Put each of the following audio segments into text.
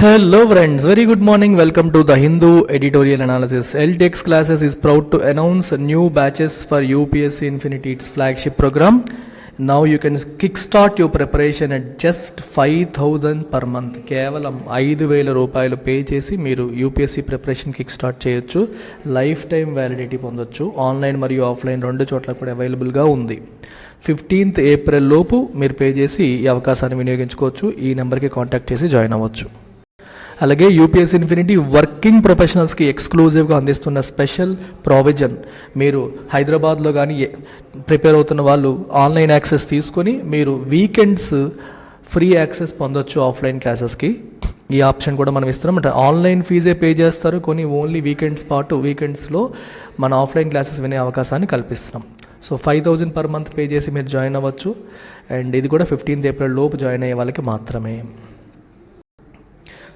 Hello friends, very good morning. Welcome to the Hindu editorial analysis. LTX classes is proud to announce new batches for UPSC Infinity, its flagship program. Now you can kickstart your preparation at just 5,000 per month. కేవలం 5,000 రూపాయలు pay చేసి మీరు UPSC preparation kick start చేయొచ్చు. Life time validity పొందొచ్చు. Online మరియు offline రెండు చోట్ల కూడా అవైలబుల్గా ఉంది. 15th ఏప్రిల్ లోపు మీరు పే చేసి ఈ అవకాశాన్ని వినియోగించుకోవచ్చు. ఈ నెంబర్కి కాంటాక్ట్ చేసి జాయిన్ అవ్వచ్చు. అలాగే యూపీఎస్సీ ఇన్ఫినిటీ వర్కింగ్ ప్రొఫెషనల్స్కి ఎక్స్క్లూజివ్గా అందిస్తున్న స్పెషల్ ప్రావిజన్, మీరు హైదరాబాద్లో కానీ ప్రిపేర్ అవుతున్న వాళ్ళు ఆన్లైన్ యాక్సెస్ తీసుకొని మీరు వీకెండ్స్ ఫ్రీ యాక్సెస్ పొందొచ్చు ఆఫ్లైన్ క్లాసెస్కి. ఈ ఆప్షన్ కూడా మనం ఇస్తున్నాం. అంటే ఆన్లైన్ ఫీజే పే చేస్తారు, కొన్ని ఓన్లీ వీకెండ్స్లో మన ఆఫ్లైన్ క్లాసెస్ వినే అవకాశాన్ని కల్పిస్తున్నాం. సో 5,000 per month పే చేసి మీరు జాయిన్ అవ్వచ్చు. అండ్ ఇది కూడా 15th ఏప్రిల్ లోపు జాయిన్ అయ్యే వాళ్ళకి మాత్రమే.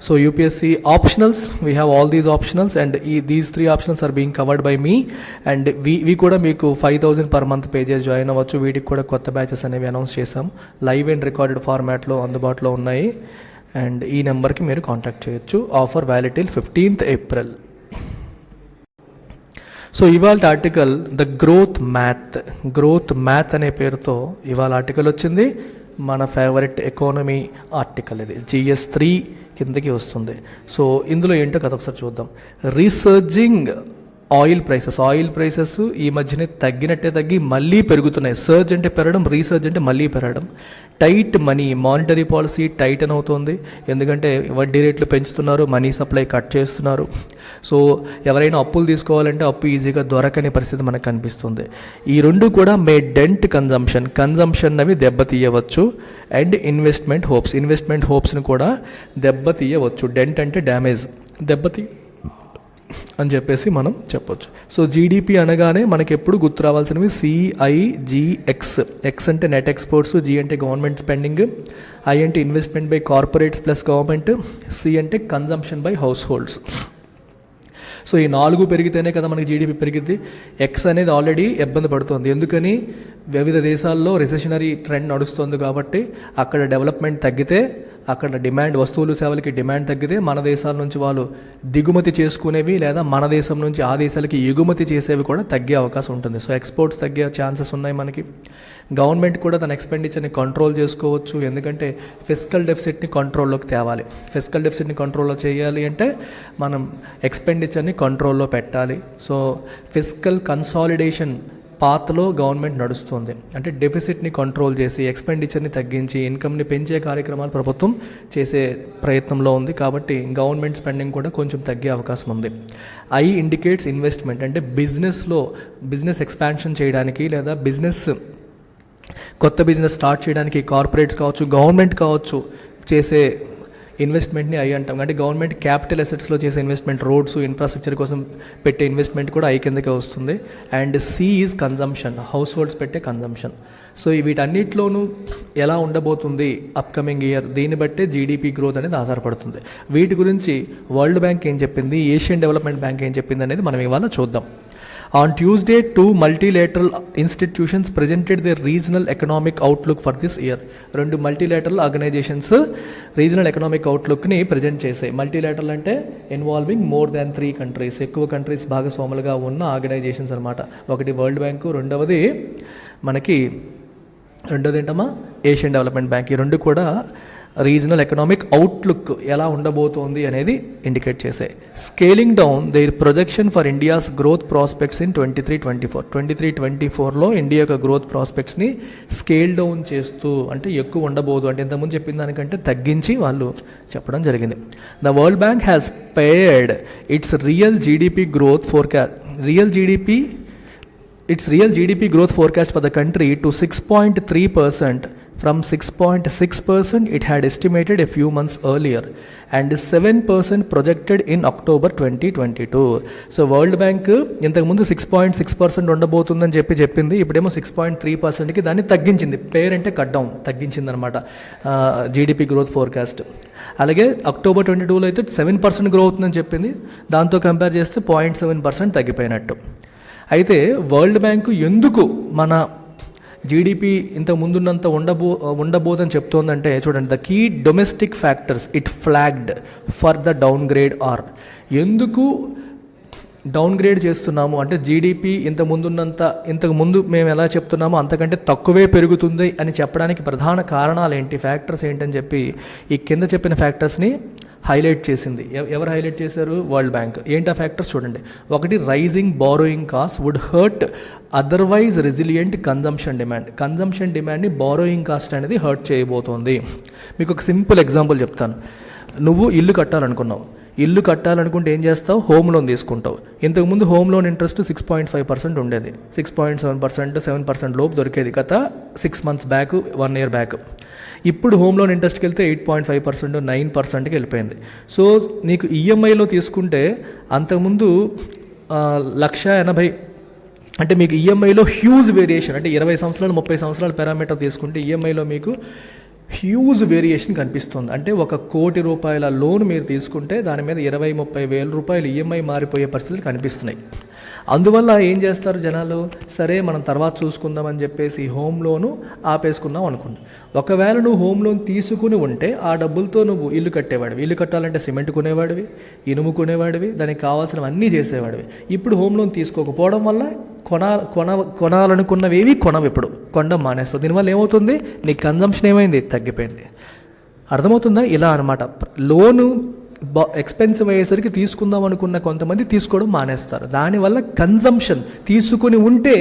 So UPSC optionals, we have all these optionals and these 3 options are being covered by me and we కూడా మీకు 5,000 per month పేజెస్ జాయిన్ అవ్వచ్చు. వీటికి కూడా కొత్త బ్యాచెస్ అనేవి అనౌన్స్ చేసాం. లైవ్ అండ్ రికార్డెడ్ ఫార్మాట్లో అందుబాటులో ఉన్నాయి. అండ్ ఈ నెంబర్కి మీరు కాంటాక్ట్ చేయొచ్చు. Offer valid till 15th April. So ఇవాళ ఆర్టికల్ ద గ్రోత్ మ్యాథ్ అనే పేరుతో ఇవాళ ఆర్టికల్ వచ్చింది. మన ఫేవరెట్ ఎకానమీ ఆర్టికల్ ఇది. GS3 కిందకి వస్తుంది. సో ఇందులో ఏంటో కథ ఒకసారి చూద్దాం. రీసర్జింగ్ ఆయిల్ ప్రైసెస్ ఈ మధ్యనే తగ్గి మళ్ళీ పెరుగుతున్నాయి. సర్జ్ అంటే పెరగడం, రీసర్జ్ అంటే మళ్ళీ పెరగడం. Tight money, monetary policy Titan అవుతుంది. ఎందుకంటే వడ్డీ రేట్లు పెంచుతున్నారు, మనీ సప్లై కట్ చేస్తున్నారు. సో ఎవరైనా అప్పులు తీసుకోవాలంటే అప్పు ఈజీగా దొరకని పరిస్థితి మనకు కనిపిస్తుంది. ఈ రెండు కూడా మే డెంట్ కన్జంప్షన్ అవి దెబ్బతీయవచ్చు. అండ్ ఇన్వెస్ట్మెంట్ హోప్స్ని కూడా దెబ్బతీయవచ్చు. డెంట్ అంటే డ్యామేజ్, దెబ్బతీ అని చెప్పేసి మనం చెప్పొచ్చు. సో జీడిపి అనగానే మనకి ఎప్పుడు గుర్తు రావాల్సినవి CIGX. ఎక్స్ అంటే నెట్ ఎక్స్పోర్ట్స్, G అంటే గవర్నమెంట్ స్పెండింగ్, I అంటే investment by corporates plus government, C అంటే consumption by house holds. So ఈ 4 పెరిగితేనే కదా మనకి జీడిపి పెరిగింది. ఎక్స్ అనేది ఆల్రెడీ ఇబ్బంది పడుతుంది. ఎందుకని వివిధ దేశాల్లో రిసెషనరీ ట్రెండ్ నడుస్తుంది కాబట్టి అక్కడ డెవలప్మెంట్ తగ్గితే, అక్కడ డిమాండ్, వస్తువులు సేవలకి డిమాండ్ తగ్గితే మన దేశాల నుంచి వాళ్ళు దిగుమతి చేసుకునేవి లేదా మన దేశం నుంచి ఆ దేశాలకి ఎగుమతి చేసేవి కూడా తగ్గే అవకాశం ఉంటుంది. సో ఎక్స్పోర్ట్స్ తగ్గే ఛాన్సెస్ ఉన్నాయి మనకి. గవర్నమెంట్ కూడా తన ఎక్స్పెండిచర్ని కంట్రోల్ చేసుకోవచ్చు. ఎందుకంటే ఫిస్కల్ డెఫిసిట్ని కంట్రోల్లోకి తేవాలి. ఫిస్కల్ డెఫిసిట్ని కంట్రోల్లో చేయాలి అంటే మనం ఎక్స్పెండిచర్ని కంట్రోల్లో పెట్టాలి. సో ఫిస్కల్ కన్సాలిడేషన్ పాత్లో గవర్నమెంట్ నడుస్తుంది. అంటే డెఫిసిట్ని కంట్రోల్ చేసి ఎక్స్పెండిచర్ని తగ్గించి ఇన్కమ్ని పెంచే కార్యక్రమాలు ప్రభుత్వం చేసే ప్రయత్నంలో ఉంది. కాబట్టి గవర్నమెంట్ స్పెండింగ్ కూడా కొంచెం తగ్గే అవకాశం ఉంది. I ఇండికేట్స్ ఇన్వెస్ట్మెంట్, అంటే బిజినెస్ ఎక్స్పాన్షన్ చేయడానికి లేదా కొత్త బిజినెస్ స్టార్ట్ చేయడానికి కార్పొరేట్స్ కావచ్చు, గవర్నమెంట్ కావచ్చు చేసే ఇన్వెస్ట్మెంట్ని I అంటాం. అంటే గవర్నమెంట్ క్యాపిటల్ అసెట్స్లో చేసే ఇన్వెస్ట్మెంట్, రోడ్స్, ఇన్ఫ్రాస్ట్రక్చర్ కోసం పెట్టే ఇన్వెస్ట్మెంట్ కూడా I కిందకే వస్తుంది. And C is consumption, house holds పెట్టే కన్జంప్షన్. సో వీటన్నిటిలోనూ ఎలా ఉండబోతుంది అప్కమింగ్ ఇయర్, దీన్ని బట్టే జీడిపి గ్రోత్ అనేది ఆధారపడుతుంది. వీటి గురించి వరల్డ్ బ్యాంక్ ఏం చెప్పింది, ఏషియన్ డెవలప్మెంట్ బ్యాంక్ ఏం చెప్పింది అనేది మనం ఇవాళ చూద్దాం. On Tuesday, 2 multilateral institutions presented their regional economic outlook for this year. 2 multilateral organizations regional economic అవుట్లుక్ని ప్రజెంట్ చేశాయి. మల్టీలాటరల్ అంటే ఇన్వాల్వింగ్ మోర్ దాన్ 3 countries, ఎక్కువ కంట్రీస్ భాగస్వాములుగా ఉన్న ఆర్గనైజేషన్స్ అనమాట. ఒకటి వరల్డ్ బ్యాంకు, రెండవది ఏంటమ్మా ఏషియన్ డెవలప్మెంట్ బ్యాంక్. ఈ రెండు కూడా రీజనల్ ఎకనామిక్ అవుట్లుక్ ఎలా ఉండబోతోంది అనేది ఇండికేట్ చేశాయి. Scaling down their projection for India's growth prospects in 23-24లో ఇండియా యొక్క గ్రోత్ ప్రాస్పెక్ట్స్ని స్కేల్ డౌన్ చేస్తూ, అంటే ఎక్కువ ఉండబోదు అంటే ఇంతకుముందు చెప్పిన దానికంటే తగ్గించి వాళ్ళు చెప్పడం జరిగింది. The world bank has paid it's real GDP growth forecast for the country to 6.3% from 6.6% it had estimated a few months earlier and 7% projected in October 2022. So world bank ఇంతకుముందు 6.6% ఉండబోతుందని చెప్పింది. ఇప్పుడేమో 6.3%కి దాన్ని తగ్గించింది. పేర్ అంటే కట్ డౌన్, తగ్గించింది అనమాట GDP growth forecast. అలాగే అక్టోబర్ 22లో అయితే 7% గ్రో అవుతుందని చెప్పింది. దాంతో కంపేర్ చేస్తే 0.7% తగ్గిపోయినట్టు. అయితే వరల్డ్ బ్యాంకు ఎందుకు మన జీడిపి ఇంత ముందున్నంత ఉండబోదని చెప్తోందంటే చూడండి, the key domestic factors it flagged for the downgrade are. ఎందుకు డౌన్ గ్రేడ్ చేస్తున్నాము అంటే జీడిపి ఇంతకు ముందు మేము ఎలా చెప్తున్నామో అంతకంటే తక్కువే పెరుగుతుంది అని చెప్పడానికి ప్రధాన కారణాలు ఏంటి, ఫ్యాక్టర్స్ ఏంటని చెప్పి ఈ కింద చెప్పిన ఫ్యాక్టర్స్ని హైలైట్ చేసింది. ఎవరు హైలైట్ చేశారు? World Bank. ఏంటి ఆ ఫ్యాక్టర్స్ చూడండి. ఒకటి, rising borrowing cost would hurt otherwise resilient consumption డిమాండ్ని బారోయింగ్ కాస్ట్ అనేది హర్ట్ చేయబోతోంది. మీకు ఒక సింపుల్ ఎగ్జాంపుల్ చెప్తాను. నువ్వు ఇల్లు కట్టాలనుకుంటే ఏం చేస్తావు? హోమ్ లోన్ తీసుకుంటావు. ఇంతకుముందు హోమ్ లోన్ ఇంట్రెస్ట్ 6.5% ఉండేది, 6.7%, 7% లోపు దొరికేది గత 6 months బ్యాక్, 1 year బ్యాక్. ఇప్పుడు హోమ్ లోన్ ఇంట్రెస్ట్కి వెళ్తే 8.5%, 9%కి వెళ్ళిపోయింది. సో నీకు ఈఎంఐలో తీసుకుంటే అంతకుముందు 1,80,000, అంటే మీకు ఈఎంఐలో హ్యూజ్ వేరియేషన్, అంటే 20 సంవత్సరాలు 30 సంవత్సరాల పారామీటర్ తీసుకుంటే ఈఎంఐలో మీకు హ్యూజ్ వేరియేషన్ కనిపిస్తుంది. అంటే 1 కోటి రూపాయల లోన్ మీరు తీసుకుంటే దాని మీద 20-30 వేల రూపాయలు ఈఎంఐ మారిపోయే పరిస్థితులు కనిపిస్తున్నాయి. అందువల్ల ఏం చేస్తారు జనాలు, సరే మనం తర్వాత చూసుకుందామని చెప్పేసి హోమ్ లోను ఆపేసుకుందాం అనుకుంటా. ఒకవేళ నువ్వు హోమ్ లోన్ తీసుకుని ఉంటే ఆ డబ్బులతో నువ్వు ఇల్లు కట్టేవాడివి. ఇల్లు కట్టాలంటే సిమెంట్ కొనేవాడివి, ఇనుము కొనేవాడివి, దానికి కావాల్సినవన్నీ చేసేవాడివి. ఇప్పుడు హోమ్ లోన్ తీసుకోకపోవడం వల్ల కొనాలనుకున్నవేవి కొనవు, ఇప్పుడు కొనడం మానేస్తావు. దీనివల్ల ఏమవుతుంది? నీ కన్జంప్షన్ ఏమైంది? తగ్గిపోయింది. అర్థమవుతుందా? ఇలా అనమాట. లోను ఎక్స్పెన్సివ్ అయ్యేసరికి తీసుకుందాం అనుకున్న కొంతమంది తీసుకోవడం మానేస్తారు. దానివల్ల కన్జంప్షన్, తీసుకుని ఉంటే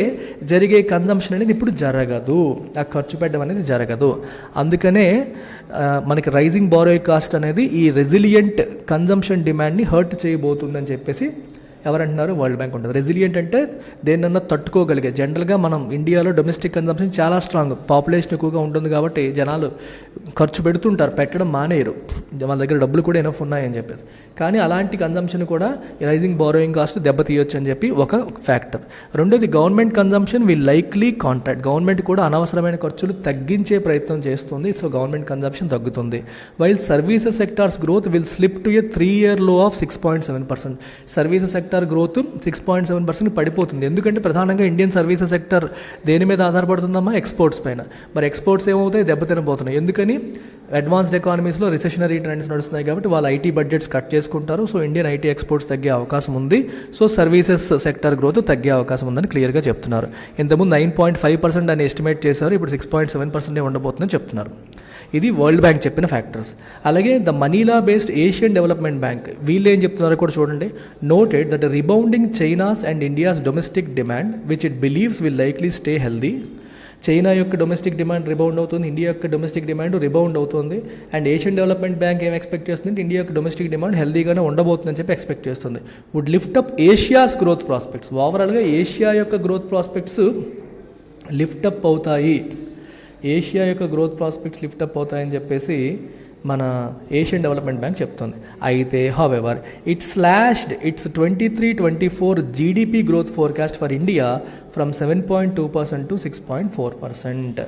జరిగే కన్జంప్షన్ అనేది ఇప్పుడు జరగదు, ఆ ఖర్చు పెట్టడం అనేది జరగదు. అందుకనే మనకి రైజింగ్ బారోయింగ్ కాస్ట్ అనేది ఈ రెసిలియంట్ కన్జంప్షన్ డిమాండ్ని హర్ట్ చేయబోతుందని చెప్పేసి ఎవరంటున్నారు? వరల్డ్ బ్యాంక్ ఉంటుంది. రెసిలియంట్ అంటే దేన్నన్నా తట్టుకోగలిగే. జనరల్గా మనం ఇండియాలో డొమెస్టిక్ కన్జంప్షన్ చాలా స్ట్రాంగ్, పాపులేషన్ ఎక్కువగా ఉంటుంది కాబట్టి జనాలు ఖర్చు పెడుతుంటారు, పెట్టడం మానేయరు, వాళ్ళ దగ్గర డబ్బులు కూడా ఎనఫ్ ఉన్నాయని చెప్పేసి. కానీ అలాంటి కన్జంప్షన్ కూడా రైజింగ్ బారోయింగ్ కాస్ట్ దెబ్బతీయొచ్చు అని చెప్పి ఒక ఫ్యాక్టర్. రెండోది, government consumption will likely contract. Government కూడా అనవసరమైన ఖర్చులు తగ్గించే ప్రయత్నం చేస్తుంది. సో గవర్నమెంట్ కన్జంప్షన్ తగ్గుతుంది. While services sectors growth will slip to A 3-year లో ఆఫ్ 6.7%. సర్వీసెస్ సెక్టార్ గ్రోత్ 6.7% పడిపోతుంది. ఎందుకంటే ప్రధానంగా ఇండియన్ సర్వీసెస్ సెక్టర్ దేని మీద ఆధారపడుతుందమ్మా? ఎక్స్పోర్ట్స్ పైన. మరి ఎక్స్పోర్ట్స్ ఏమవుతాయి? దెబ్బతినబోతున్నాయి. ఎందుకని? అడ్వాన్స్డ్ ఎకానమీస్లో రిసెషనరీ ట్రెండ్స్ నడుస్తున్నాయి కాబట్టి వాళ్ళు ఐటీ బడ్జెట్స్ కట్ చేసుకుంటారు. సో ఇండియన్ ఐటీ ఎక్స్పోర్ట్స్ తగ్గే అవకాశం ఉంది. సో సర్వీసెస్ సెక్టర్ గ్రోత్ తగ్గే అవకాశం ఉందని క్లియర్గా చెప్తున్నారు. ఇంతకుముందు 9.5% అని ఎస్టిమేట్ చేశారు, ఇప్పుడు 6.7% ఉండబోతుందని చెప్తున్నారు. ఇది వరల్డ్ బ్యాంక్ చెప్పిన ఫ్యాక్టర్స్. అలాగే the Manila based Asian Development Bank వీళ్ళు ఏం చెప్తున్నారో కూడా చూడండి. Noted that rebounding China's and India's domestic demand which it believes will likely stay healthy. China యొక్క డొమెస్టిక్ డిమాండ్ రిబౌండ్ అవుతుంది, ఇండియా యొక్క డొమెస్టిక్ డిమాండ్ రిబౌండ్ అవుతుంది. అండ్ ఏషియన్ డెవలప్మెంట్ బ్యాంక్ ఏం ఎక్స్పెక్ట్ చేస్తుంది? ఇండియా యొక్క డొమెస్టిక్ డిమాండ్ హెల్దీగానే ఉండబోతుందని చెప్పి ఎక్స్పెక్ట్ చేస్తుంది. Would lift up Asia's growth prospects. ఓవరాల్గా ఏషియా యొక్క గ్రోత్ ప్రాస్పెక్ట్స్ లిఫ్టప్ అవుతాయి, ఏషియా యొక్క గ్రోత్ ప్రాస్పెక్ట్స్ లిఫ్టప్ అవుతాయని చెప్పేసి మన ఏషియన్ డెవలప్మెంట్ బ్యాంక్ చెప్తుంది. అయితే however it slashed its 23-24 GDP growth forecast for India from 7.2% to 6.4%.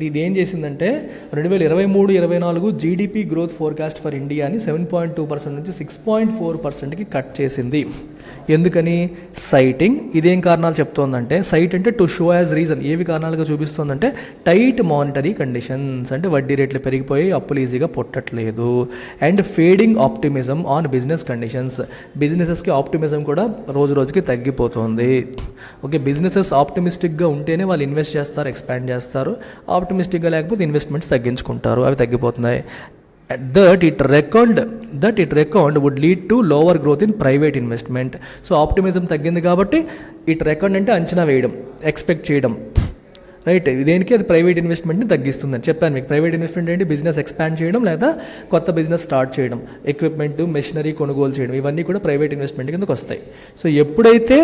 ఇది ఏం చేసిందంటే 2023-24 జీడిపి గ్రోత్ ఫోర్కాస్ట్ ఫర్ ఇండియాని 7.2% నుంచి 6.4%కి కట్ చేసింది. ఎందుకని? సైటింగ్. ఇదేం కారణాలు చెప్తోందంటే, సైట్ అంటే టు షో యాజ్ రీజన్, ఏవి కారణాలుగా చూపిస్తోందంటే టైట్ మానిటరీ కండిషన్స్, అంటే వడ్డీ రేట్లు పెరిగిపోయి అప్పులు ఈజీగా పొట్టట్లేదు. And fading optimism on business conditions, బిజినెసెస్కి ఆప్టిమిజం కూడా రోజు రోజుకి తగ్గిపోతుంది. ఓకే, బిజినెసెస్ ఆప్టిమిస్టిక్గా ఉంటేనే వాళ్ళు ఇన్వెస్ట్ చేస్తారు, ఎక్స్పాండ్ చేస్తారు. ఆప్టిమిస్టిక్గా లేకపోతే ఇన్వెస్ట్మెంట్స్ తగ్గించుకుంటారు, అవి తగ్గిపోతున్నాయి. that it reckoned would lead to lower growth in private investment. So optimism తగ్గింది కాబట్టి ఇట్ రెకార్డ్ అంటే అంచనా వేయడం, ఎక్స్పెక్ట్ చేయడం, రైట్. దేనికి? అది ప్రైవేట్ ఇన్వెస్ట్మెంట్ని తగ్గిస్తుందని చెప్పాను మీకు. ప్రైవేట్ ఇన్వెస్ట్మెంట్ ఏంటి? బిజినెస్ ఎక్స్పాండ్ చేయడం లేదా కొత్త బిజినెస్ స్టార్ట్ చేయడం, ఎక్విప్మెంట్ మెషినరీ కొనుగోలు చేయడం, ఇవన్నీ కూడా ప్రైవేట్ ఇన్వెస్ట్మెంట్ కిందకు వస్తాయి. సో ఎప్పుడైతే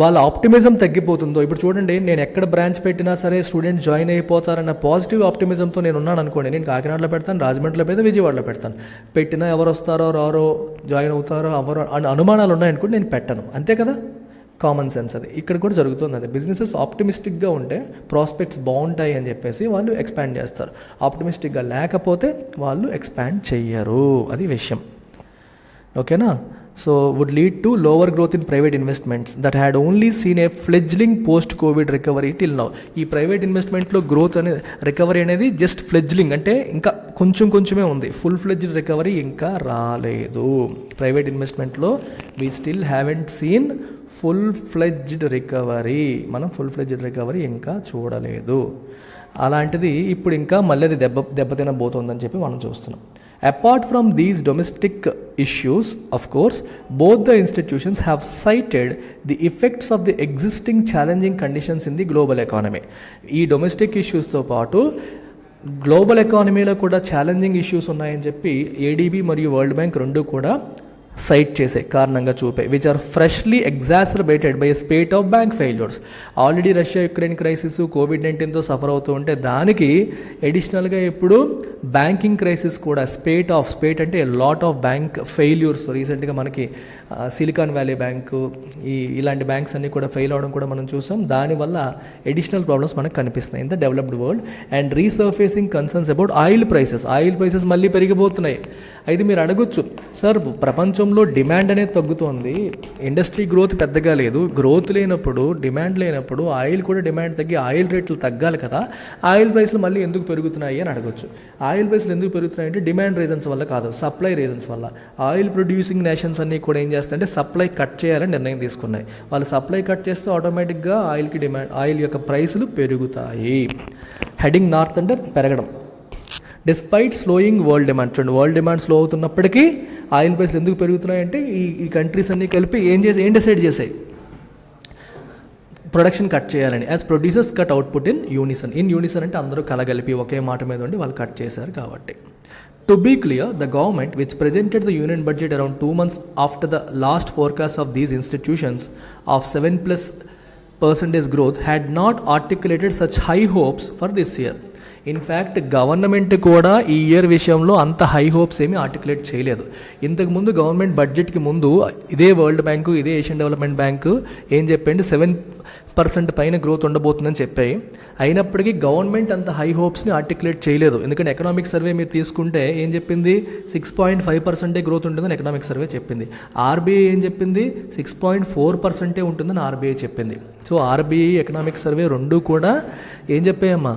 వాళ్ళ ఆప్టిమిజం తగ్గిపోతుందో, ఇప్పుడు చూడండి, నేను ఎక్కడ బ్రాంచ్ పెట్టినా సరే స్టూడెంట్ జాయిన్ అయిపోతారన్న పాజిటివ్ ఆప్టిమిజంతో నేను ఉన్నాను అనుకోండి, నేను కాకినాడలో పెడతాను, రాజమండ్రిలో పెడతాను, విజయవాడలో పెడతాను. పెట్టినా ఎవరు వస్తారో రారో, జాయిన్ అవుతారో ఎవరో అని అనుమానాలు ఉన్నాయనుకోండి, నేను పెట్టను. అంతే కదా, కామన్ సెన్స్. అది ఇక్కడ కూడా జరుగుతుంది. అది బిజినెసెస్ ఆప్టిమిస్టిక్గా ఉంటే ప్రాస్పెక్ట్స్ బాగుంటాయి అని చెప్పేసి వాళ్ళు ఎక్స్పాండ్ చేస్తారు. ఆప్టిమిస్టిక్గా లేకపోతే వాళ్ళు ఎక్స్పాండ్ చెయ్యరు, అది విషయం. ఓకేనా? So would lead to lower growth in private investments that had only seen a fledgling post COVID recovery till now. ఈ ప్రైవేట్ ఇన్వెస్ట్మెంట్లో గ్రోత్ అనేది రికవరీ అనేది జస్ట్ ఫ్లెడ్జ్లింగ్, అంటే ఇంకా కొంచెమే ఉంది, ఫుల్ ఫ్లెడ్జ్డ్ రికవరీ ఇంకా రాలేదు. ప్రైవేట్ ఇన్వెస్ట్మెంట్లో we still haven't seen full fledged recovery. మనం ఫుల్ ఫ్లెడ్జ్డ్ రికవరీ ఇంకా చూడలేదు. అలాంటిది ఇప్పుడు ఇంకా మళ్ళీ అది దెబ్బతినబోతోందని చెప్పి మనం చూస్తున్నాం. Apart from these domestic issues, of course, both the institutions have cited the effects of the existing challenging conditions in the global economy. ఈ డొమెస్టిక్ ఇష్యూస్తో పాటు గ్లోబల్ ఎకానమీలో కూడా ఛాలెంజింగ్ ఇష్యూస్ ఉన్నాయని చెప్పి ఏడీబీ మరియు వరల్డ్ బ్యాంక్ రెండు కూడా సైట్ చేసే కారణంగా చూపే, which are freshly exacerbated by spate of bank failures. Already Russia Ukraine crisis కోవిడ్-19తో సఫర్ అవుతూ ఉంటే దానికి ఎడిషనల్గా ఇప్పుడు బ్యాంకింగ్ క్రైసిస్ కూడా స్పేట్ అంటే లాట్ ఆఫ్ బ్యాంక్ ఫెయిల్యూర్స్. రీసెంట్గా మనకి సిలికాన్ వ్యాలీ బ్యాంకు ఇలాంటి బ్యాంక్స్ అన్నీ కూడా ఫెయిల్ అవడం కూడా మనం చూసాం. దానివల్ల ఎడిషనల్ ప్రాబ్లమ్స్ మనకు కనిపిస్తున్నాయి in the developed world. And resurfacing concerns about oil prices మళ్ళీ పెరిగిపోతున్నాయి. అయితే మీరు అడగొచ్చు, సార్ ప్రపంచంలో డిమాండ్ అనేది తగ్గుతోంది, ఇండస్ట్రీ గ్రోత్ పెద్దగా లేదు, గ్రోత్ లేనప్పుడు డిమాండ్ లేనప్పుడు ఆయిల్ కూడా డిమాండ్ తగ్గి ఆయిల్ రేట్లు తగ్గాలి కదా, ఆయిల్ ప్రైస్లు మళ్ళీ ఎందుకు పెరుగుతున్నాయి అని అడగొచ్చు. ఆయిల్ ప్రైస్లు ఎందుకు పెరుగుతున్నాయి అంటే డిమాండ్ రీజన్స్ వల్ల కాదు, సప్లై రీజన్స్ వల్ల. ఆయిల్ ప్రొడ్యూసింగ్ నేషన్స్ అన్నీ కూడా ఏం చేస్తాయంటే సప్లై కట్ చేయాలని నిర్ణయం తీసుకున్నాయి. వాళ్ళు సప్లై కట్ చేస్తే ఆటోమేటిక్గా ఆయిల్ యొక్క ప్రైసులు పెరుగుతాయి. హెడింగ్ నార్త్ అంటే పెరగడం. డిస్పైట్ స్లోయింగ్ వరల్డ్ డిమాండ్, చూడండి వరల్డ్ డిమాండ్ స్లో అవుతున్నప్పటికీ ఆయిల్ ప్రైస్లు ఎందుకు పెరుగుతున్నాయంటే ఈ కంట్రీస్ అన్నీ కలిపి ఏం డిసైడ్ చేసాయి, ప్రొడక్షన్ కట్ చేయాలని. As producers cut output in Unison అంటే అందరూ కలగలిపి ఒకే మాట మీద ఉండి వాళ్ళు కట్ చేశారు కాబట్టి. To be clear, the government, which presented the union budget around 2 months after the last forecast of these institutions of 7+% growth, had not articulated such high hopes for this year. In fact government కూడా ఈ year విషయంలో అంత high hopes ఏమీ articulate చేయలేదు. ఇంతకుముందు government బడ్జెట్కి ముందు ఇదే వరల్డ్ బ్యాంకు, ఇదే ఏషియన్ డెవలప్మెంట్ బ్యాంకు ఏం చెప్పండి, 7% పైన గ్రోత్ ఉండబోతుందని చెప్పాయి. అయినప్పటికీ గవర్నమెంట్ అంత హై హోప్స్ని ఆర్టికులేట్ చేయలేదు. ఎందుకంటే ఎకనామిక్ సర్వే మీరు తీసుకుంటే ఏం చెప్పింది, 6.5% గ్రోత్ ఉంటుందని ఎకనామిక్ సర్వే చెప్పింది. ఆర్బీఐ ఏం చెప్పింది, 6.4% ఉంటుందని ఆర్బీఐ చెప్పింది. సో ఆర్బీఐ ఎకనామిక్ సర్వే రెండు కూడా ఏం చెప్పాయమ్మా,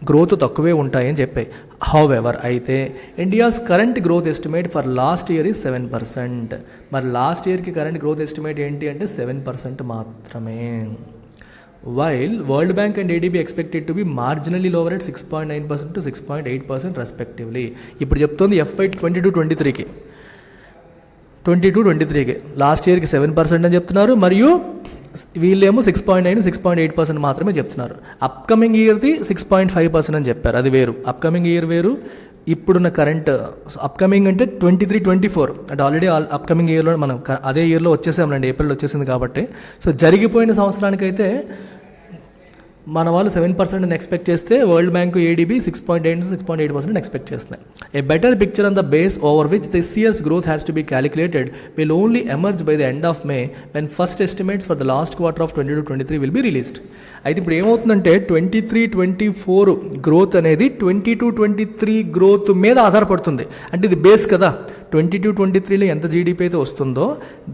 గ్రోత్ తక్కువే ఉంటాయని చెప్పాయి. హౌవెవర్ అయితే India's current growth estimate for last year is 7%. మరి లాస్ట్ ఇయర్కి కరెంట్ గ్రోత్ ఎస్టిమేట్ ఏంటి అంటే 7% మాత్రమే. While world bank and ADB expected to be marginally lower at 6.9% to 6.8% respectively. ఇప్పుడు చెప్తోంది FY 22-23కి లాస్ట్ ఇయర్కి 7% అని చెప్తున్నారు, మరియు వీళ్ళేమో 6.9, 6.8% మాత్రమే చెప్తున్నారు. అప్కమింగ్ ఇయర్ది 6.5% అని చెప్పారు. అది వేరు, అప్కమింగ్ ఇయర్ వేరు. ఇప్పుడున్న కరెంట్ అప్కమింగ్ అంటే 23-24 అంటే ఆల్రెడీ అప్కమింగ్ ఇయర్లో మనం అదే ఇయర్లో వచ్చేసామండి, ఏప్రిల్ వచ్చేసింది కాబట్టి. సో జరిగిపోయిన సంవత్సరానికైతే మన వాళ్ళు 7% ఎక్స్పెక్ట్ చేస్తే World Bank ADB 6.8 to 6.8% expect చేస్తున్నాయి. A better picture on the base over which this year's growth has to be calculated will only emerge by the end of May when first estimates for the last quarter of 22-23 will be released. అయితే ఇప్పుడు ఏమవుతుందంటే 23-24 growth అనేది 22-23 growth మీద ఆధారపడుతుంది. అంటే ఇది base కదా, 22-23లో ఎంత జీడిపి అయితే వస్తుందో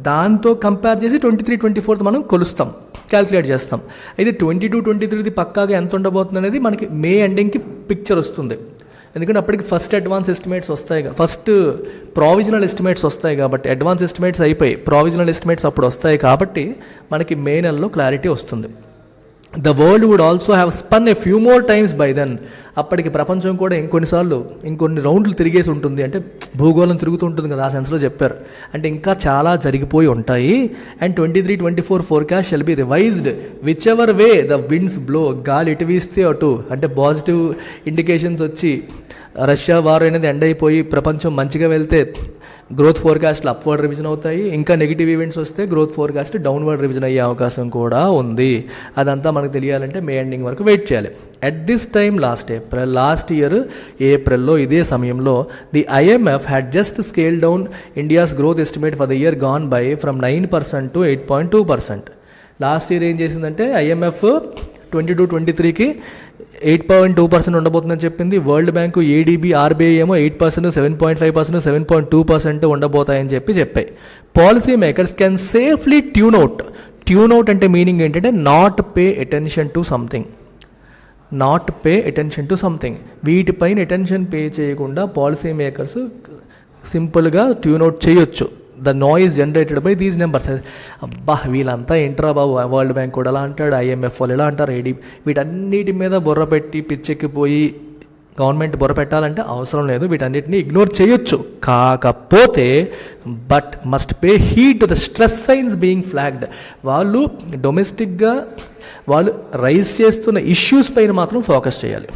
దాంతో కంపేర్ చేసి 23-24 మనం కొలుస్తాం, క్యాలిక్యులేట్ చేస్తాం. అయితే 22-23 పక్కాగా ఎంత ఉండబోతుంది అనేది మనకి మే ఎండింగ్కి పిక్చర్ వస్తుంది. ఎందుకంటే అప్పటికి ఫస్ట్ అడ్వాన్స్ ఎస్టిమేట్స్ వస్తాయి, ఫస్ట్ ప్రావిజనల్ ఎస్టిమేట్స్ వస్తాయి కాబట్టి, అడ్వాన్స్ ఎస్టిమేట్స్ అయిపోయి ప్రావిజనల్ ఎస్టిమేట్స్ అప్పుడు వస్తాయి కాబట్టి మనకి మే నెలలో క్లారిటీ వస్తుంది. The world would also have spun a few more times by then. అప్పటికి ప్రపంచం కూడా ఇంకొన్ని రౌండ్లు తిరిగేసి ఉంటుంది, అంటే భూగోళం తిరుగుతూ ఉంటుంది కదా, ఆ సెన్స్లో చెప్పారు. అంటే ఇంకా చాలా జరిగిపోయి ఉంటాయి. And 23-24 forecast shall be revised which ever way the winds blow. గాలి ఎటు వీస్తే అటు, అంటే పాజిటివ్ ఇండికేషన్స్ వచ్చి రష్యా వార్ అనేది ఎండ్ అయిపోయి ప్రపంచం మంచిగా వెళ్తే గ్రోత్ ఫోర్కాస్ట్లు అప్వర్డ్ రివిజన్ అవుతాయి. ఇంకా నెగిటివ్ ఈవెంట్స్ వస్తే గ్రోత్ ఫోర్కాస్ట్ డౌన్వర్డ్ రివిజన్ అయ్యే అవకాశం కూడా ఉంది. అదంతా మనకు తెలియాలంటే మే ఎండింగ్ వరకు వెయిట్ చేయాలి. At this time last year ఏప్రిల్లో ఇదే సమయంలో the IMF had just scale down India's growth estimate for the year gone buy from 9% to 8.2%. Last year ఏం చేసిందంటే IMF 22-23కి 8.2% ఉండబోతుందని చెప్పింది. వరల్డ్ బ్యాంకు, ఏడీబీ, ఆర్బీఐ ఏమో 8%, 7.5%, 7.2% ఉండబోతాయని చెప్పాయి. Policy makers can safely tune out అంటే మీనింగ్ ఏంటంటే not pay attention to something. వీటిపైన attention pay చేయకుండా పాలసీ మేకర్స్ సింపుల్గా ట్యూన్ అవుట్ చేయొచ్చు the noise generated by these numbers. అబ్బా వీళ్ళంతా ఏంట్రా బాబు, వరల్డ్ బ్యాంక్ కూడా ఎలా అంటాడు, ఐఎంఎఫ్ వాళ్ళు ఎలా అంటారు, ఏడీ, వీటన్నిటి మీద బుర్ర పెట్టి పిచ్చెక్కిపోయి గవర్నమెంట్ బుర్ర పెట్టాలంటే అవసరం లేదు. వీటన్నిటిని ఇగ్నోర్ చేయొచ్చు. కాకపోతే but must pay heed to the stress science being flagged. వాళ్ళు డొమెస్టిక్గా వాళ్ళు రైజ్ చేస్తున్న ఇష్యూస్ పైన మాత్రం ఫోకస్ చేయాలి.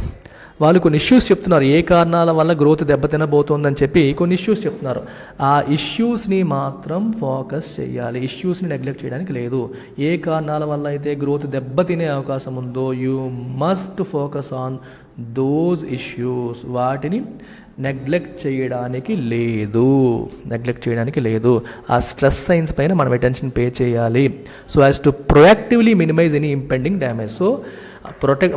వాళ్ళు కొన్ని ఇష్యూస్ చెప్తున్నారు, ఏ కారణాల వల్ల గ్రోత్ దెబ్బతినబోతోందని చెప్పి కొన్ని ఇష్యూస్ చెప్తున్నారు. ఆ ఇష్యూస్ని మాత్రం ఫోకస్ చేయాలి, ఇష్యూస్ని నెగ్లెక్ట్ చేయడానికి లేదు. ఏ కారణాల వల్ల అయితే గ్రోత్ దెబ్బతినే అవకాశం ఉందో you must focus on those issues. వాటిని నెగ్లెక్ట్ చేయడానికి లేదు. ఆ స్ట్రెస్ సైన్స్ పైన మనం అటెన్షన్ పే చేయాలి. So as to proactively minimize any impending damage. So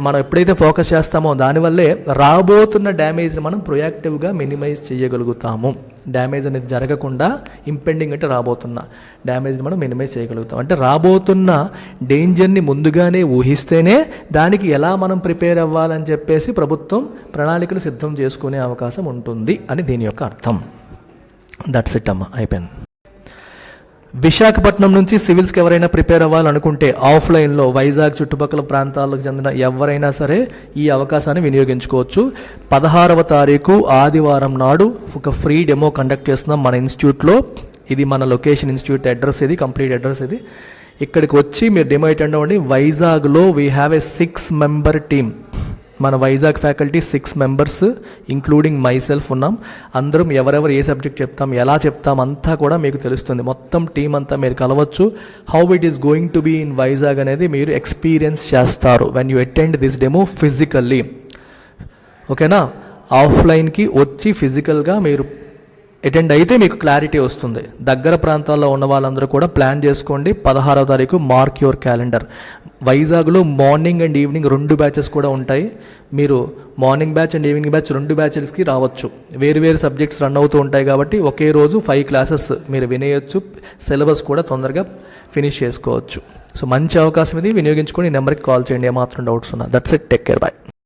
మనం ఎప్పుడైతే ఫోకస్ చేస్తామో దానివల్లే రాబోతున్న డ్యామేజ్ని మనం ప్రొయాక్టివ్గా మినిమైజ్ చేయగలుగుతాము. డ్యామేజ్ అనేది జరగకుండా, ఇంపెండింగ్ అంటే రాబోతున్న డ్యామేజ్ని మనం మినిమైజ్ చేయగలుగుతాం. అంటే రాబోతున్న డేంజర్ని ముందుగానే ఊహిస్తేనే దానికి ఎలా మనం ప్రిపేర్ అవ్వాలని చెప్పేసి ప్రభుత్వం ప్రణాళికలు సిద్ధం చేసుకునే అవకాశం ఉంటుంది అని దీని యొక్క అర్థం. దట్స్ ఇట్ అమ్మ, అయిపోయింది. విశాఖపట్నం నుంచి సివిల్స్కి ఎవరైనా ప్రిపేర్ అవ్వాలనుకుంటే ఆఫ్లైన్లో వైజాగ్ చుట్టుపక్కల ప్రాంతాలకు చెందిన ఎవరైనా సరే ఈ అవకాశాన్ని వినియోగించుకోవచ్చు. 16వ తారీఖు ఆదివారం నాడు ఒక ఫ్రీ డెమో కండక్ట్ చేస్తున్నాం మన ఇన్స్టిట్యూట్లో. ఇది మన లొకేషన్, ఇన్స్టిట్యూట్ అడ్రస్ ఇది, కంప్లీట్ అడ్రస్ ఇది. ఇక్కడికి వచ్చి మీరు డెమో అటెండ్ అవ్వండి. వైజాగ్లో we have a 6 member team. మన Vizag faculty 6 members including myself ఉన్నాం. అందరం ఎవరెవరు ఏ సబ్జెక్ట్ చెప్తాం, ఎలా చెప్తాం అంతా కూడా మీకు తెలుస్తుంది. మొత్తం టీం అంతా మీరు కలవచ్చు. How it is going to be in Vizag అనేది మీరు ఎక్స్పీరియన్స్ చేస్తారు when you attend this demo physically. ఓకేనా? ఆఫ్లైన్కి వచ్చి ఫిజికల్గా మీరు అటెండ్ అయితే మీకు క్లారిటీ వస్తుంది. దగ్గర ప్రాంతాల్లో ఉన్న వాళ్ళందరూ కూడా ప్లాన్ చేసుకోండి. 16వ తారీఖు మార్క్ యువర్ క్యాలెండర్. వైజాగ్లో మార్నింగ్ అండ్ ఈవినింగ్ 2 బ్యాచెస్ కూడా ఉంటాయి. మీరు morning batch and evening batch 2 బ్యాచెస్కి రావచ్చు. వేరు సబ్జెక్ట్స్ రన్ అవుతూ ఉంటాయి కాబట్టి ఒకే రోజు 5 క్లాసెస్ మీరు వినేయచ్చు. సిలబస్ కూడా తొందరగా ఫినిష్ చేసుకోవచ్చు. సో మంచి అవకాశం ఇది, వినియోగించుకొని ఈ నెంబర్కి కాల్ చేయండి ఏమాత్రం డౌట్స్ ఉన్నా. That's it, take care, bye.